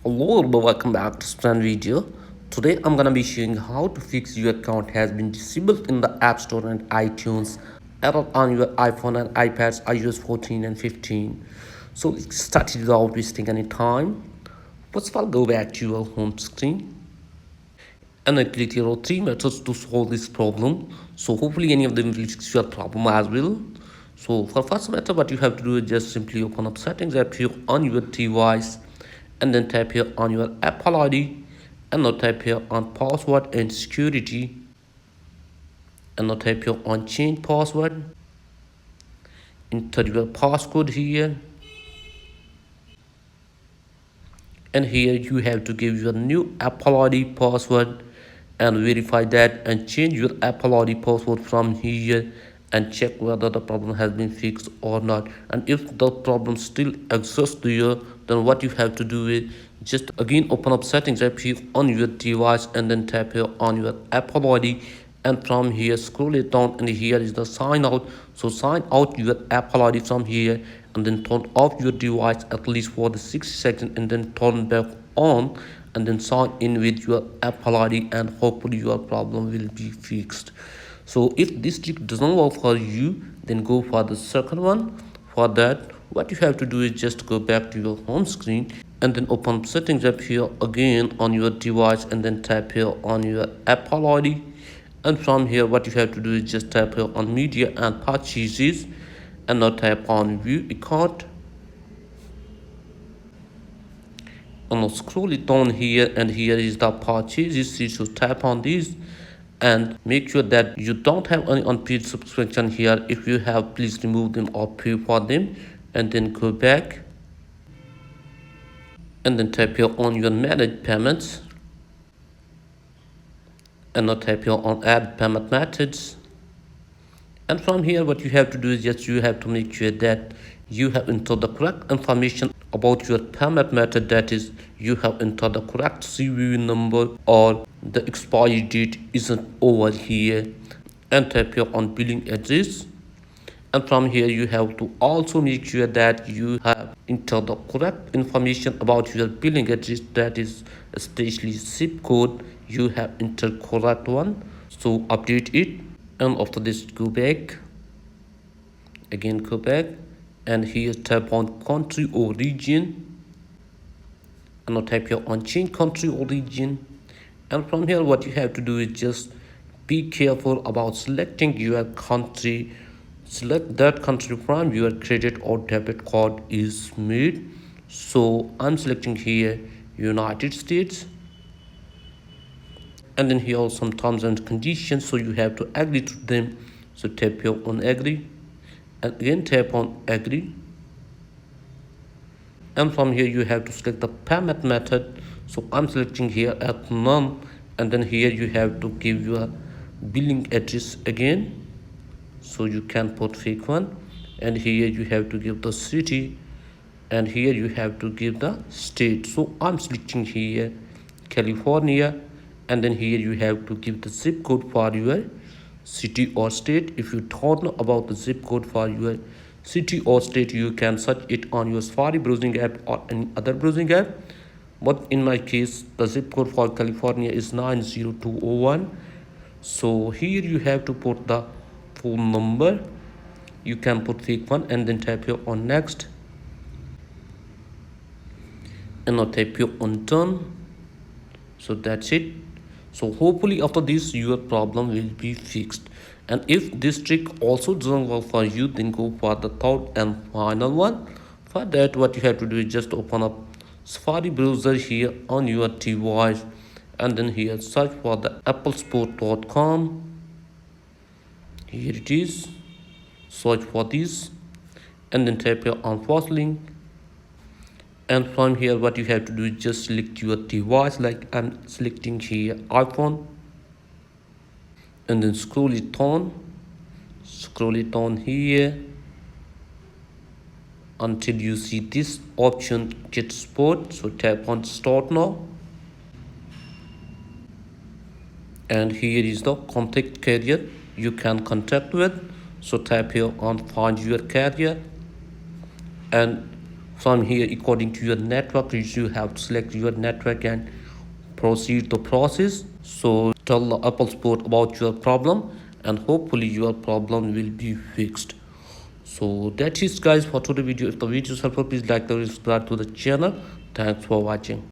Hello, welcome back to Span Video. Today I'm gonna be showing how to fix your account has been disabled in the App Store and iTunes error on your iPhone and iPads iOS 14 and 15. So let's start it without wasting any time. First of all, go back to your home screen and then click here are three methods to solve this problem. So hopefully any of them will fix your problem as well. So for first method, what you have to do is just simply open up settings app here on your device and then tap here on your Apple ID and now tap here on password and security and now tap here on change password. Enter your passcode here and here you have to give your new Apple ID password and verify that and change your Apple ID password from here and check whether the problem has been fixed or not. And if the problem still exists here, then what you have to do is just again open up settings app here on your device and then tap here on your Apple ID and from here scroll it down and here is the sign out. So sign out your Apple ID from here and then turn off your device at least for the 60 seconds and then turn back on and then sign in with your Apple ID and hopefully your problem will be fixed. So if this trick doesn't work for you, then go for the second one. For that, what you have to do is just go back to your home screen and then open settings up here again on your device and then tap here on your Apple ID. And from here, what you have to do is just tap here on media and purchases and now tap on view account and now scroll it down here and here is the purchases. So tap on these and make sure that you don't have any unpaid subscription here. If you have, please remove them or pay for them and then go back and then tap here on your manage payments and now tap here on add payment methods. And from here, what you have to do is just you have to make sure that you have entered the correct information about your payment method. That is, you have entered the correct CVV number or the expiry date isn't over here. And tap here on billing address. And from here, you have to also make sure that you have entered the correct information about your billing address. That is, especially zip code. You have entered correct one. So update it. And after this, go back again, go back and here tap on country or region and now tap here on change country or region. And from here, what you have to do is just be careful about selecting your country. Select that country from your credit or debit card is made. So I'm selecting here United States and then here are some terms and conditions, so you have to agree to them. So tap here on agree and again tap on agree and from here you have to select the payment method. So I'm selecting here at none and then here you have to give your billing address again, so you can put fake one and here you have to give the city and here you have to give the state. So I'm selecting here California and then here you have to give the zip code for your city or state. If you don't know about the zip code for your city or state, you can search it on your Safari browsing app or any other browsing app, but in my case the zip code for California is 90201. So here you have to put the phone number. You can put fake one and then tap here on next and now tap here on done. So that's it. So hopefully after this your problem will be fixed. And if this trick also doesn't work for you, then go for the third and final one. For that, what you have to do is just open up Safari browser here on your device and then here search for the applesport.com. Here it is. Search for this and then tap here on first link. And from here, what you have to do is just select your device, like I'm selecting here iPhone and then scroll it on here until you see this option get support. So tap on start now and here is the contact carrier you can contact with. So tap here on find your carrier and From here, according to your network, you have to select your network and proceed the process. So tell the Apple support about your problem, and hopefully your problem will be fixed. So that is guys for today's video. If the video is helpful, please like the subscribe to the channel. Thanks for watching.